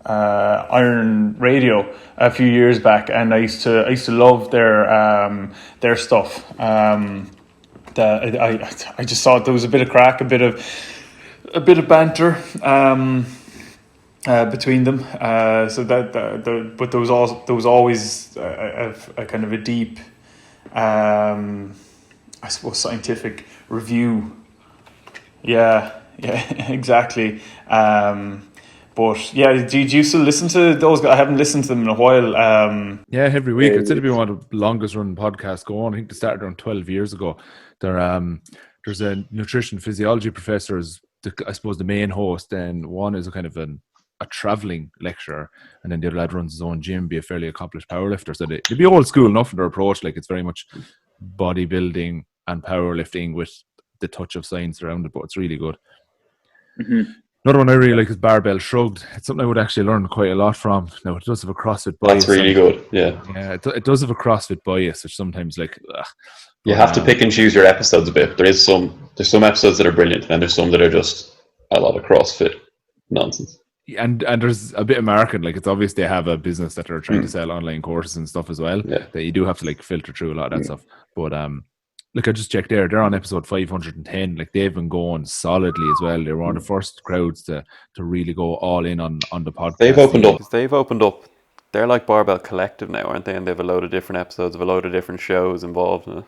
Iron Radio a few years back, and I used to love their stuff. I just thought there was a bit of crack, a bit of banter between them. But there was always a kind of a deep, I suppose, scientific review. Yeah, exactly. But yeah, do you still listen to those guys? I haven't listened to them in a while. Every week. It's said to be one of the longest running podcasts going. I think they started around 12 years ago. There's a nutrition physiology professor is, I suppose, the main host, and one is a kind of a traveling lecturer, and then the other lad runs his own gym, be a fairly accomplished powerlifter. So they'd be old school enough in their approach. Like, it's very much bodybuilding and powerlifting with the touch of science around it, but it's really good. Mm-hmm. Another one I really like is Barbell Shrugged. It's something I would actually learn quite a lot from. Now, it does have a CrossFit bias. That's really good, yeah. Yeah, it does have a CrossFit bias, which sometimes, like... you have to pick and choose your episodes a bit. There's some episodes that are brilliant, and there's some that are just a lot of CrossFit nonsense. And there's a bit American, like, it's obvious they have a business that are trying to sell online courses and stuff as well. Yeah. That you do have to like filter through a lot of that stuff. But look, I just checked there. They're on episode 510. Like, they've been going solidly as well. They were one of the first crowds to really go all in on the podcast. They've opened up. They're like Barbell Collective now, aren't they? And they have a load of different episodes of a load of different shows involved in it.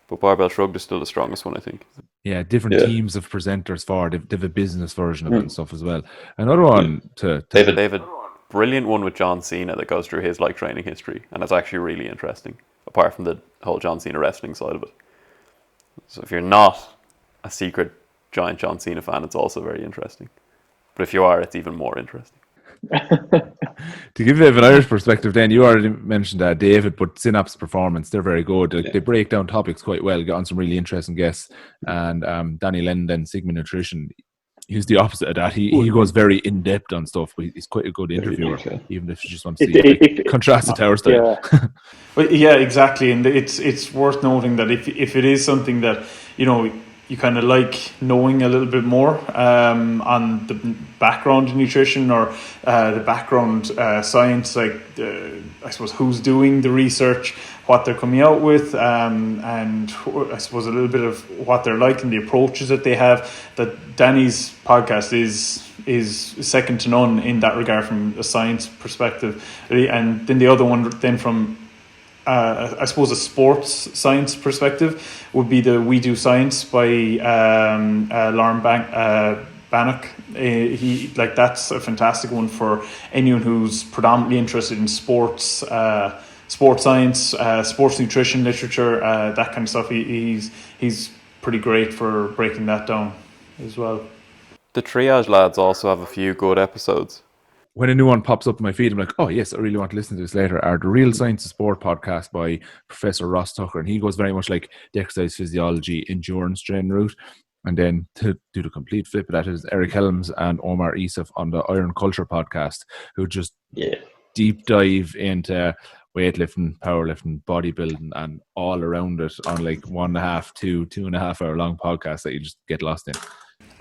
But Barbell Shrugged is still the strongest one, I think. Yeah, different teams of presenters for. They have a business version of it and stuff as well. Another one they have a brilliant one with John Cena that goes through his like training history, and it's actually really interesting, apart from the whole John Cena wrestling side of it. So if you're not a secret giant John Cena fan, it's also very interesting. But if you are, it's even more interesting. To give a bit of an Irish perspective, then you already mentioned David, but Synapse Performance, they're very good. They break down topics quite well, get on some really interesting guests. And Danny Lennon, then Sigma Nutrition, he's the opposite of that. He goes very in depth on stuff, but he's quite a good interviewer, even if you just want to see contrast it to our style. Yeah. But yeah, exactly, and it's worth noting that if it is something that you kind of like knowing a little bit more on the background of nutrition or the background science, like I suppose who's doing the research, what they're coming out with, and I suppose a little bit of what they're like and the approaches that they have. That Danny's podcast is second to none in that regard from a science perspective, and then the other one then from I suppose a sports science perspective would be the We Do Science by Lauren Bannock. That's a fantastic one for anyone who's predominantly interested in sports science, sports nutrition literature, that kind of stuff. He's pretty great for breaking that down as well. The Triage lads also have a few good episodes. When a new one pops up in my feed, I'm like, oh yes, I really want to listen to this later. Are the Real Science of Sport podcast by Professor Ross Tucker, and he goes very much like the exercise physiology, endurance training route. And then to do the complete flip of that is Eric Helms and Omar Isuf on the Iron Culture podcast, who just deep dive into weightlifting, powerlifting, bodybuilding, and all around it on like 1.5 to 2.5 hour long podcasts that you just get lost in.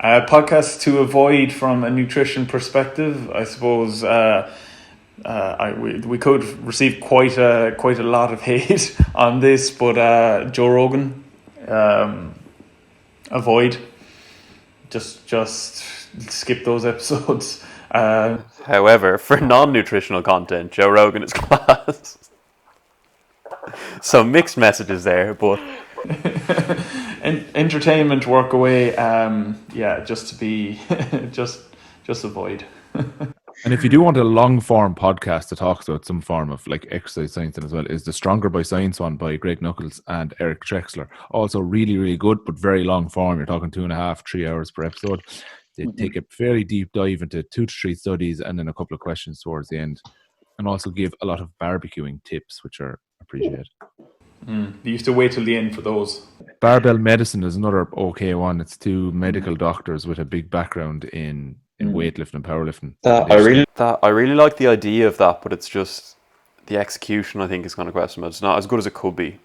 Podcasts to avoid from a nutrition perspective, I suppose. We could receive quite a lot of hate on this, but Joe Rogan, avoid. Just skip those episodes. However, for non-nutritional content, Joe Rogan is class. So mixed messages there, but entertainment work away. Just to be just avoid. And if you do want a long form podcast that talks about some form of like exercise science as well, is the Stronger by Science one by Greg Knuckles and Eric Trexler. Also really, really good, but very long form. You're talking 2.5, 3 hours per episode. They take a fairly deep dive into 2 to 3 studies and then a couple of questions towards the end, and also give a lot of barbecuing tips, which are appreciated. You used to wait till the end for those. Barbell Medicine is another okay one. It's 2 medical doctors with a big background in weightlifting and powerlifting. I really like the idea of that, but it's just the execution, I think, is kind of questionable. It's not as good as it could be.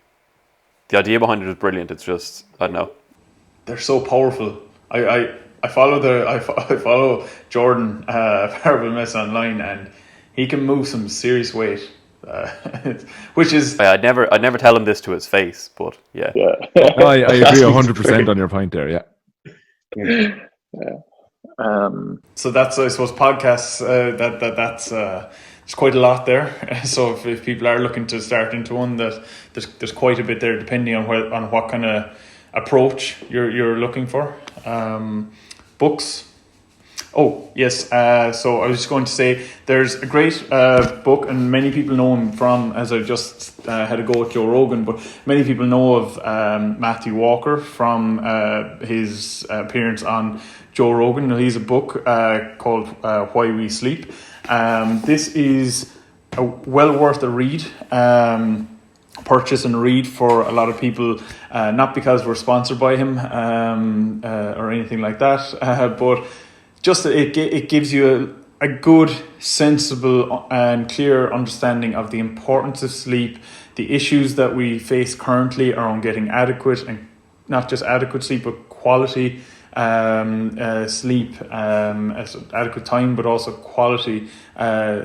The idea behind it is brilliant. It's just, I don't know. They're so powerful. I follow Jordan Barbell Mess online, and he can move some serious weight. Which is I'd never tell him this to his face, but yeah. I agree 100% on your point there. So that's, I suppose, podcasts. That's there's quite a lot there. So if people are looking to start into one, that there's quite a bit there, depending on what kind of approach you're looking for. Books. Oh, yes. So I was just going to say there's a great book, and many people know him from, as I just had a go at Joe Rogan, but many people know of Matthew Walker from his appearance on Joe Rogan. He's a book called Why We Sleep. This is well worth a read. Purchase and read for a lot of people, not because we're sponsored by him or anything like that, but just it gives you a good, sensible and clear understanding of the importance of sleep, the issues that we face currently around getting adequate, and not just adequate sleep, but quality sleep, adequate time, but also quality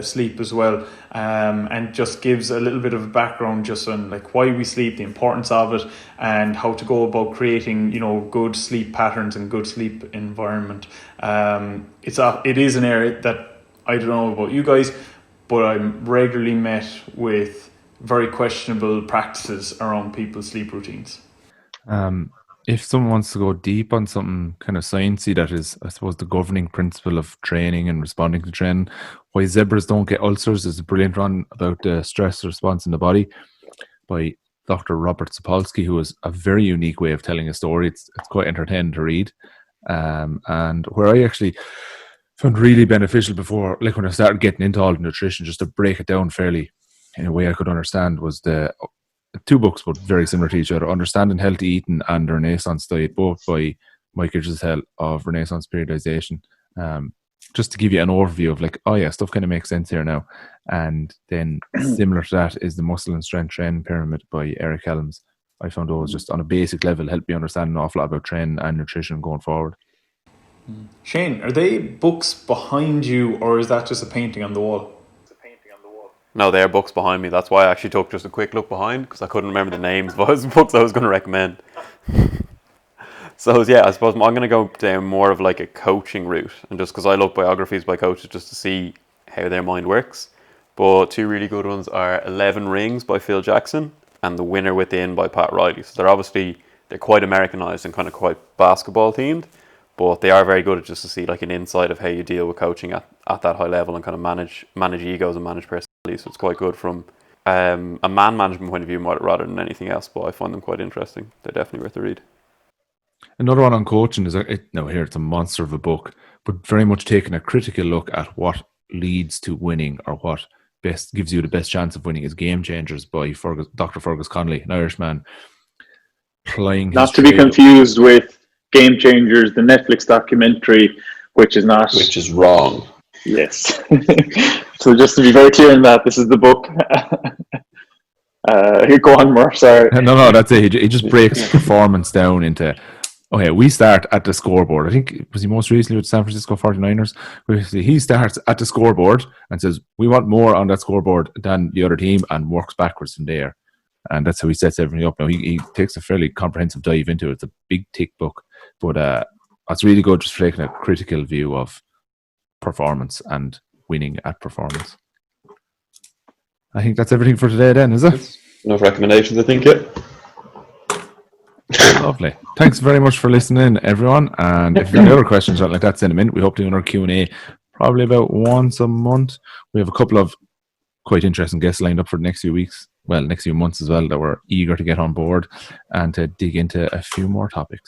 sleep as well, and just gives a little bit of a background just on like why we sleep, the importance of it, and how to go about creating good sleep patterns and good sleep environment. It is an area that I don't know about you guys, but I'm regularly met with very questionable practices around people's sleep routines. If someone wants to go deep on something kind of sciencey, that is, I suppose, the governing principle of training and responding to training, Why Zebras Don't Get Ulcers is a brilliant one about the stress response in the body by Dr. Robert Sapolsky, who has a very unique way of telling a story. It's quite entertaining to read. And where I actually found really beneficial before, like when I started getting into all the nutrition, just to break it down fairly in a way I could understand, was the two books, but very similar to each other: Understanding Healthy Eating and The Renaissance Diet, both by Michael Giselle of Renaissance Periodization. Just to give you an overview of like, oh yeah, stuff kind of makes sense here now. And then similar to that is the Muscle and Strength Training Pyramid by Eric Helms. I found those just on a basic level help me understand an awful lot about training and nutrition going forward. Shane, are they books behind you, or is that just a painting on the wall? No, they're books behind me. That's why I actually took just a quick look behind, because I couldn't remember the names of those books I was going to recommend. So yeah, I suppose I'm going to go down more of like a coaching route, and just because I look biographies by coaches just to see how their mind works. But two really good ones are 11 Rings by Phil Jackson and The Winner Within by Pat Riley. So they're quite Americanized and kind of quite basketball themed, but they are very good at just to see like an insight of how you deal with coaching at that high level and kind of manage egos and manage personalities. So it's quite good from a man management point of view rather than anything else, but I find them quite interesting. They're definitely worth a read. Another one on coaching is it's a monster of a book, but very much taking a critical look at what leads to winning, or what best gives you the best chance of winning, is Game Changers by Dr. Fergus Connolly, an Irishman. Not to be confused with Game Changers, the Netflix documentary, which is not. Which is wrong. Yes. So just to be very clear on that, this is the book. Here, go on, Murph, sorry. No, that's it. He just breaks performance down into, okay, we start at the scoreboard. I think, was he most recently with San Francisco 49ers? He starts at the scoreboard and says, we want more on that scoreboard than the other team, and works backwards from there. And that's how he sets everything up. Now, he takes a fairly comprehensive dive into it. It's a big, thick book. But it's really good just for taking a critical view of performance and winning at performance. I think that's everything for today then, is it? Enough recommendations, I think, yeah. Lovely. Thanks very much for listening, everyone. And if you've got any other questions or like that, send them in. We hope to do another Q&A probably about once a month. We have a couple of quite interesting guests lined up for the next few weeks. Well, next few months as well, that we're eager to get on board and to dig into a few more topics.